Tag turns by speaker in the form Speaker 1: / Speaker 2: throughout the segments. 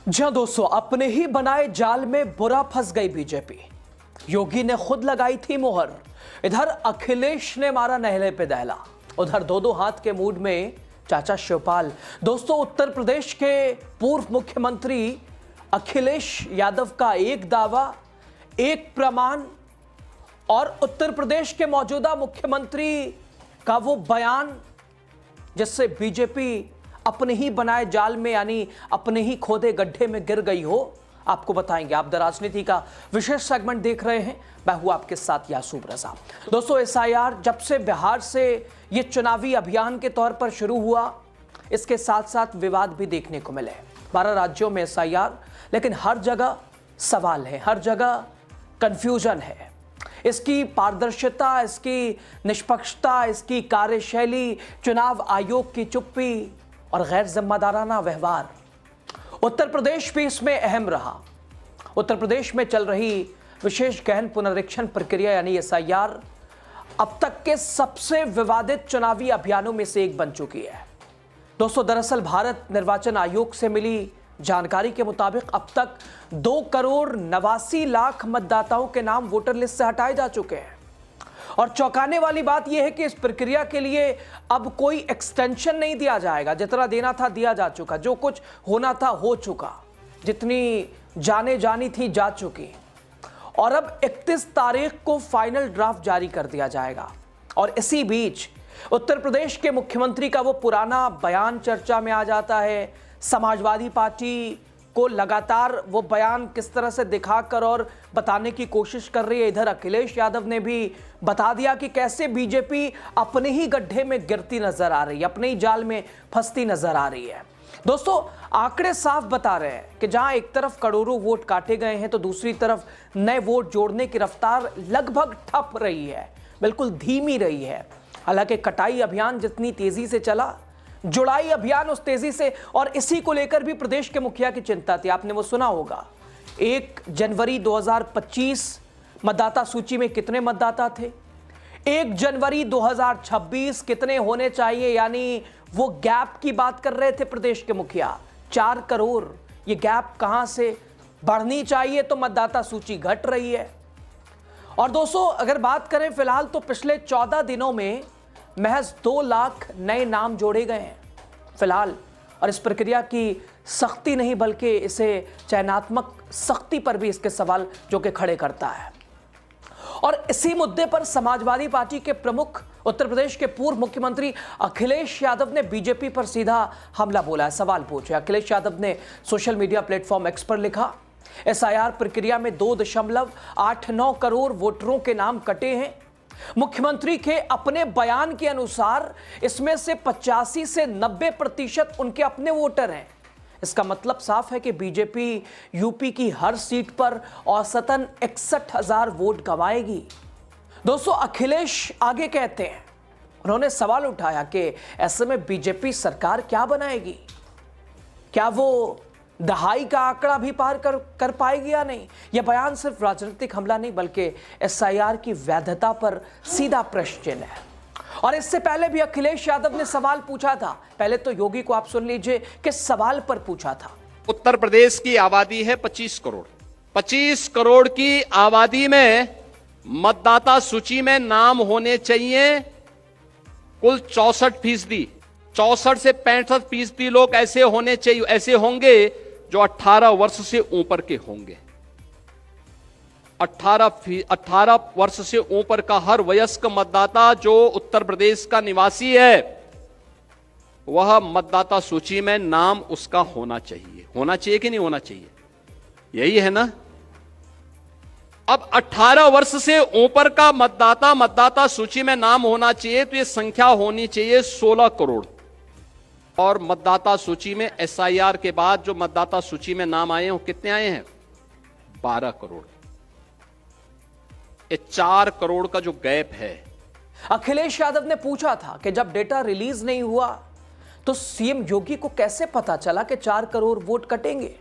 Speaker 1: जहां दोस्तों अपने ही बनाए जाल में बुरा फंस गई बीजेपी। योगी ने खुद लगाई थी मोहर, इधर अखिलेश ने मारा नहले पे दहला, उधर दो दो हाथ के मूड में चाचा शिवपाल। दोस्तों उत्तर प्रदेश के पूर्व मुख्यमंत्री अखिलेश यादव का एक दावा, एक प्रमाण और उत्तर प्रदेश के मौजूदा मुख्यमंत्री का वो बयान जिससे बीजेपी अपने ही बनाए जाल में यानी अपने ही खोदे गड्ढे में गिर गई हो, आपको बताएंगे। आप द राजनीति का विशेष सेगमेंट देख रहे हैं, मैं हूं आपके साथ यासूब रजा। दोस्तों एसआईआर जब से बिहार से ये चुनावी अभियान के तौर पर शुरू हुआ, इसके साथ साथ विवाद भी देखने को मिले। 12 राज्यों में एसआईआर, लेकिन हर जगह सवाल है, हर जगह कंफ्यूजन है। इसकी पारदर्शिता, इसकी निष्पक्षता, इसकी कार्यशैली, चुनाव आयोग की चुप्पी और गैर जिम्मेदाराना व्यवहार। उत्तर प्रदेश भी इसमें अहम रहा। उत्तर प्रदेश में चल रही विशेष गहन पुनरीक्षण प्रक्रिया यानी एसआईआर अब तक के सबसे विवादित चुनावी अभियानों में से एक बन चुकी है। दोस्तों दरअसल भारत निर्वाचन आयोग से मिली जानकारी के मुताबिक अब तक 2,89,00,000 मतदाताओं के नाम वोटर लिस्ट से हटाए जा चुके हैं। और चौंकाने वाली बात यह है कि इस प्रक्रिया के लिए अब कोई एक्सटेंशन नहीं दिया जाएगा। जितना देना था दिया जा चुका, जो कुछ होना था हो चुका, जितनी जाने जानी थी जा चुकी। और अब 31 तारीख को फाइनल ड्राफ्ट जारी कर दिया जाएगा। और इसी बीच उत्तर प्रदेश के मुख्यमंत्री का वो पुराना बयान चर्चा में आ जाता है। समाजवादी पार्टी को लगातार वो बयान किस तरह से दिखाकर और बताने की कोशिश कर रही है। इधर अखिलेश यादव ने भी बता दिया कि कैसे बीजेपी अपने ही गड्ढे में गिरती नजर आ रही है, अपने ही जाल में फंसती नजर आ रही है। दोस्तों आंकड़े साफ बता रहे हैं कि जहां एक तरफ करोड़ों वोट काटे गए हैं तो दूसरी तरफ नए वोट जोड़ने की रफ्तार लगभग ठप रही है, बिल्कुल धीमी रही है। हालांकि कटाई अभियान जितनी तेजी से चला, जुड़ाई अभियान उस तेजी से, और इसी को लेकर भी प्रदेश के मुखिया की चिंता थी। आपने वो सुना होगा 1 जनवरी 2025 मतदाता सूची में कितने मतदाता थे, 1 जनवरी 2026 कितने होने चाहिए, यानी वो गैप की बात कर रहे थे प्रदेश के मुखिया। 4 करोड़ ये गैप कहां से बढ़नी चाहिए, तो मतदाता सूची घट रही है। और दोस्तों अगर बात करें फिलहाल तो पिछले 14 दिनों में महज 2 लाख नए नाम जोड़े गए हैं फिलहाल। और इस प्रक्रिया की सख्ती नहीं बल्कि इसे चयनात्मक सख्ती पर भी इसके सवाल जो कि खड़े करता है। और इसी मुद्दे पर समाजवादी पार्टी के प्रमुख उत्तर प्रदेश के पूर्व मुख्यमंत्री अखिलेश यादव ने बीजेपी पर सीधा हमला बोला है, सवाल पूछे। अखिलेश यादव ने सोशल मीडिया प्लेटफॉर्म एक्स पर लिखा, एसआईआर प्रक्रिया में 2.89 करोड़ वोटरों के नाम कटे हैं। मुख्यमंत्री के अपने बयान के अनुसार इसमें से 85 से 90% उनके अपने वोटर हैं। इसका मतलब साफ है कि बीजेपी यूपी की हर सीट पर औसतन 61,000 वोट गंवाएगी। दोस्तों अखिलेश आगे कहते हैं, उन्होंने सवाल उठाया कि ऐसे में बीजेपी सरकार क्या बनाएगी, क्या वो दहाई का आंकड़ा भी पार कर पाएगी या नहीं। यह बयान सिर्फ राजनीतिक हमला नहीं बल्कि एसआईआर की वैधता पर सीधा प्रश्न चिन्ह है। और इससे पहले भी अखिलेश यादव ने सवाल पूछा था। पहले तो योगी को आप सुन लीजिए किस सवाल पर पूछा था।
Speaker 2: उत्तर प्रदेश की आबादी है 25 करोड़। 25 करोड़ की आबादी में मतदाता सूची में नाम होने चाहिए कुल 64%। 64 से 65% लोग ऐसे होने चाहिए, ऐसे होंगे जो 18 वर्ष से ऊपर के होंगे। 18 वर्ष से ऊपर का हर वयस्क मतदाता जो उत्तर प्रदेश का निवासी है, वह मतदाता सूची में नाम उसका होना चाहिए। होना चाहिए कि नहीं होना चाहिए, यही है ना। अब 18 वर्ष से ऊपर का मतदाता सूची में नाम होना चाहिए, तो यह संख्या होनी चाहिए 16 करोड़। और मतदाता सूची में एसआईआर के बाद जो मतदाता सूची में नाम आए हैं वो कितने आए हैं, 12 करोड़। ये 4 करोड़ का जो गैप है।
Speaker 1: अखिलेश यादव ने पूछा था कि जब डेटा रिलीज नहीं हुआ तो सीएम योगी को कैसे पता चला कि 4 करोड़ वोट कटेंगे।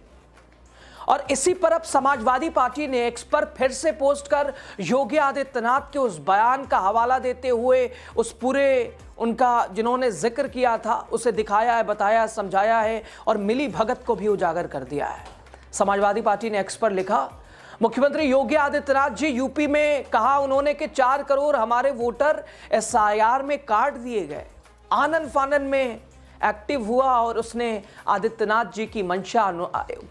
Speaker 1: और इसी पर अब समाजवादी पार्टी ने एक्स पर फिर से पोस्ट कर योगी आदित्यनाथ के उस बयान का हवाला देते हुए उस पूरे उनका जिन्होंने जिक्र किया था उसे दिखाया है, बताया, समझाया है और मिली भगत को भी उजागर कर दिया है। समाजवादी पार्टी ने एक्स पर लिखा, मुख्यमंत्री योगी आदित्यनाथ जी यूपी में कहा उन्होंने कि 4 करोड़ हमारे वोटर एसआईआर में काट दिए गए। आनन फानन में एक्टिव हुआ और उसने आदित्यनाथ जी की मंशा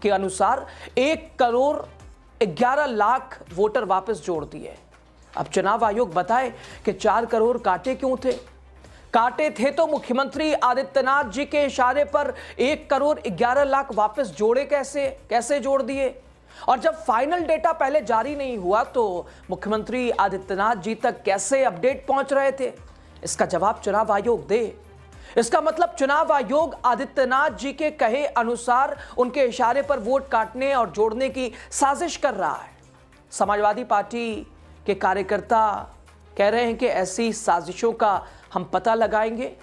Speaker 1: के अनुसार 1 करोड़ 11 लाख वोटर वापस जोड़ दिए। अब चुनाव आयोग बताए कि 4 करोड़ काटे क्यों थे। काटे थे तो मुख्यमंत्री आदित्यनाथ जी के इशारे पर 1 करोड़ 11 लाख वापस जोड़े कैसे जोड़ दिए। और जब फाइनल डेटा पहले जारी नहीं हुआ तो मुख्यमंत्री आदित्यनाथ जी तक कैसे अपडेट पहुंच रहे थे, इसका जवाब चुनाव आयोग दे। इसका मतलब चुनाव आयोग आदित्यनाथ जी के कहे अनुसार उनके इशारे पर वोट काटने और जोड़ने की साजिश कर रहा है। समाजवादी पार्टी के कार्यकर्ता कह रहे हैं कि ऐसी साजिशों का हम पता लगाएंगे,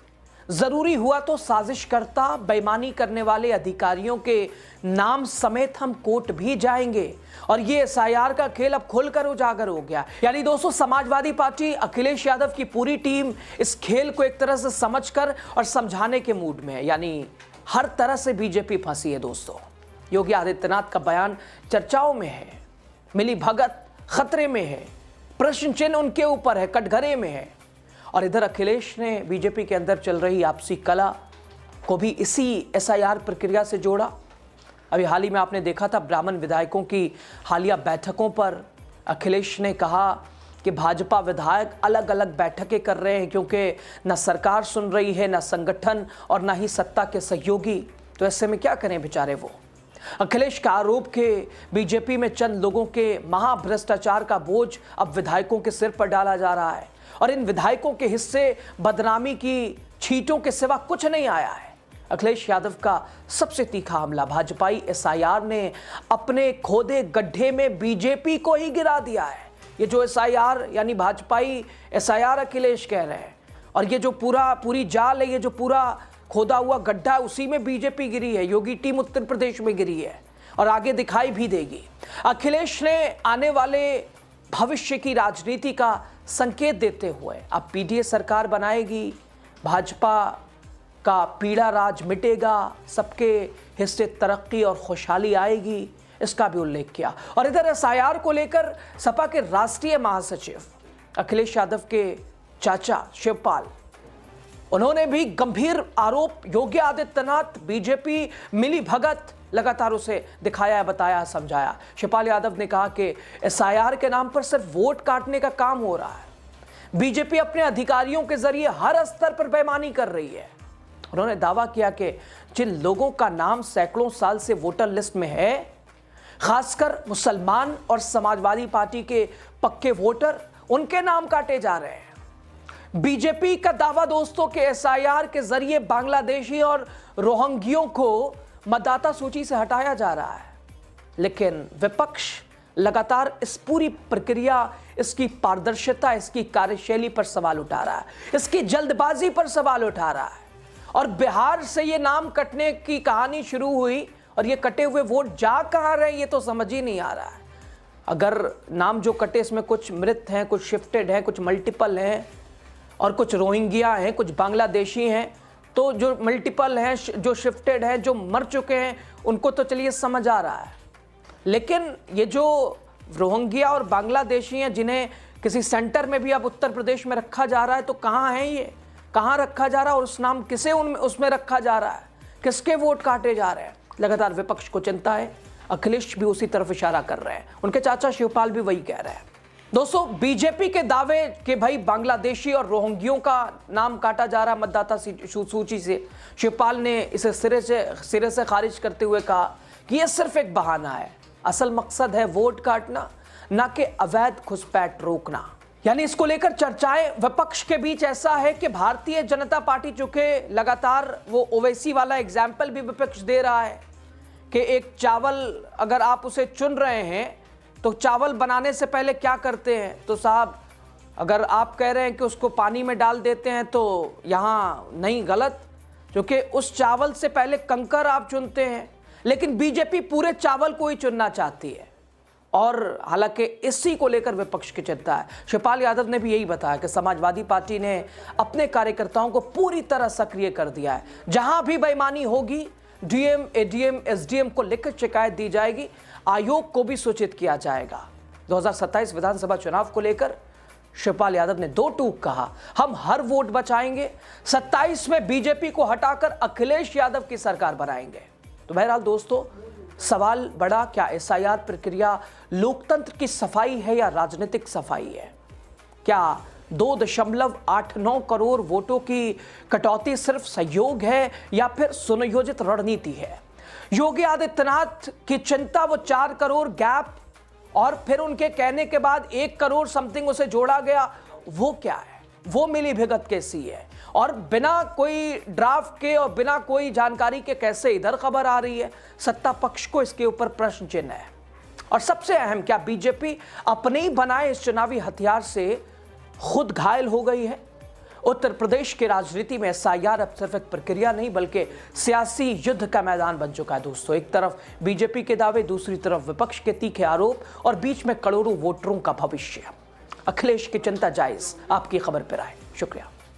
Speaker 1: जरूरी हुआ तो साजिशकर्ता बेईमानी करने वाले अधिकारियों के नाम समेत हम कोर्ट भी जाएंगे। और ये एसआईआर का खेल अब खुलकर उजागर हो गया। यानी दोस्तों, समाजवादी पार्टी, अखिलेश यादव की पूरी टीम इस खेल को एक तरह से समझकर और समझाने के मूड में है। यानी हर तरह से बीजेपी फंसी है दोस्तों। योगी आदित्यनाथ का बयान चर्चाओं में है, मिली भगत खतरे में है, प्रश्न चिन्ह उनके ऊपर है, कटघरे में है। और इधर अखिलेश ने बीजेपी के अंदर चल रही आपसी कला को भी इसी एसआईआर प्रक्रिया से जोड़ा। अभी हाल ही में आपने देखा था ब्राह्मण विधायकों की हालिया बैठकों पर अखिलेश ने कहा कि भाजपा विधायक अलग अलग बैठकें कर रहे हैं क्योंकि न सरकार सुन रही है, न संगठन और न ही सत्ता के सहयोगी। तो ऐसे में क्या करें बेचारे वो। अखिलेश का आरोप के बीजेपी में चंद लोगों के महाभ्रष्टाचार का बोझ अब विधायकों के सिर पर डाला जा रहा है और इन विधायकों के हिस्से बदनामी की छींटों के सिवा कुछ नहीं आया है। अखिलेश यादव का सबसे तीखा हमला, भाजपाई एसआईआर ने अपने खोदे गड्ढे में बीजेपी को ही गिरा दिया है। ये जो एसआईआर यानी भाजपाई एसआईआर अखिलेश कह रहे हैं, और ये जो पूरी जाल है, ये जो पूरा खोदा हुआ गड्ढा है, उसी में बीजेपी गिरी है। योगी टीम उत्तर प्रदेश में गिरी है और आगे दिखाई भी देगी। अखिलेश ने आने वाले भविष्य की राजनीति का संकेत देते हुए अब पीडीए सरकार बनाएगी, भाजपा का पीड़ा राज मिटेगा, सबके हिस्से तरक्की और खुशहाली आएगी, इसका भी उल्लेख किया। और इधर एसआईआर को लेकर सपा के राष्ट्रीय महासचिव अखिलेश यादव के चाचा शिवपाल, उन्होंने भी गंभीर आरोप, योगी आदित्यनाथ बीजेपी मिली भगत लगातार उसे दिखाया, बताया, समझाया। शिवपाल यादव ने कहा कि एसआईआर के नाम पर सिर्फ वोट काटने का काम हो रहा है। बीजेपी अपने अधिकारियों के जरिए हर स्तर पर बेईमानी कर रही है। उन्होंने दावा किया कि जिन लोगों का नाम सैकड़ों साल से वोटर लिस्ट में है, खासकर मुसलमान और समाजवादी पार्टी के पक्के वोटर, उनके नाम काटे जा रहे हैं। बीजेपी का दावा दोस्तों के एसआईआर के जरिए बांग्लादेशी और रोहिंग्यों को मतदाता सूची से हटाया जा रहा है, लेकिन विपक्ष लगातार इस पूरी प्रक्रिया, इसकी पारदर्शिता, इसकी कार्यशैली पर सवाल उठा रहा है, इसकी जल्दबाजी पर सवाल उठा रहा है। और बिहार से ये नाम कटने की कहानी शुरू हुई और ये कटे हुए वोट जा कहां रहे, ये तो समझ ही नहीं आ रहा है। अगर नाम जो कटे इसमें कुछ मृत हैं, कुछ शिफ्टेड हैं, कुछ मल्टीपल हैं और कुछ रोहिंग्या हैं, कुछ बांग्लादेशी हैं, तो जो मल्टीपल हैं, जो शिफ्टेड हैं, जो मर चुके हैं, उनको तो चलिए समझ आ रहा है। लेकिन ये जो रोहिंग्या और बांग्लादेशी हैं जिन्हें किसी सेंटर में भी अब उत्तर प्रदेश में रखा जा रहा है, तो कहाँ हैं ये, कहाँ रखा जा रहा है और उस नाम किसे उसमें रखा जा रहा है, किसके वोट काटे जा रहे हैं। लगातार विपक्ष को चिंता है, अखिलेश भी उसी तरफ इशारा कर रहे हैं, उनके चाचा शिवपाल भी वही कह रहे हैं। दोस्तों, बीजेपी के दावे कि भाई बांग्लादेशी और रोहिंग्यों का नाम काटा जा रहा मतदाता सूची से, शिवपाल ने इसे सिरे से खारिज करते हुए कहा कि यह सिर्फ एक बहाना है, असल मकसद है वोट काटना, ना कि अवैध घुसपैठ रोकना। यानी इसको लेकर चर्चाएं विपक्ष के बीच ऐसा है कि भारतीय जनता पार्टी, चूंकि लगातार वो ओवैसी वाला एग्जाम्पल भी विपक्ष दे रहा है कि एक चावल अगर आप उसे चुन रहे हैं तो चावल बनाने से पहले क्या करते हैं, तो साहब अगर आप कह रहे हैं कि उसको पानी में डाल देते हैं तो यहाँ नहीं, गलत, क्योंकि उस चावल से पहले कंकर आप चुनते हैं। लेकिन बीजेपी पूरे चावल को ही चुनना चाहती है और हालांकि इसी को लेकर विपक्ष की चिंता है। शिवपाल यादव ने भी यही बताया कि समाजवादी पार्टी ने अपने कार्यकर्ताओं को पूरी तरह सक्रिय कर दिया है, जहां भी बेईमानी होगी, डीएम, एडीएम, एसडीएम को लिखित शिकायत दी जाएगी। आयोग को भी सूचित किया जाएगा। 2027 विधानसभा चुनाव को लेकर शिवपाल यादव ने दो टूक कहा, हम हर वोट बचाएंगे, 27 में बीजेपी को हटाकर अखिलेश यादव की सरकार बनाएंगे। तो बहरहाल दोस्तों, सवाल बड़ा, क्या एसआईआर प्रक्रिया लोकतंत्र की सफाई है या राजनीतिक सफाई है? क्या 2.89 करोड़ वोटों की कटौती सिर्फ सहयोग है या फिर सुनियोजित रणनीति है? योगी आदित्यनाथ की चिंता, वो 4 करोड़ गैप और फिर उनके कहने के बाद 1 करोड़ समथिंग उसे जोड़ा गया, वो क्या है? वो मिली भगत कैसी है? और बिना कोई ड्राफ्ट के और बिना कोई जानकारी के कैसे इधर खबर आ रही है? सत्ता पक्ष को इसके ऊपर प्रश्न चिन्ह है। और सबसे अहम, क्या बीजेपी अपने ही बनाए इस चुनावी हथियार से खुद घायल हो गई है? उत्तर प्रदेश की राजनीति में एसआईआर अब सिर्फ एक प्रक्रिया नहीं बल्कि सियासी युद्ध का मैदान बन चुका है दोस्तों। एक तरफ बीजेपी के दावे, दूसरी तरफ विपक्ष के तीखे आरोप और बीच में करोड़ों वोटरों का भविष्य। अखिलेश की चिंता जायज। आपकी खबर पर आए। शुक्रिया।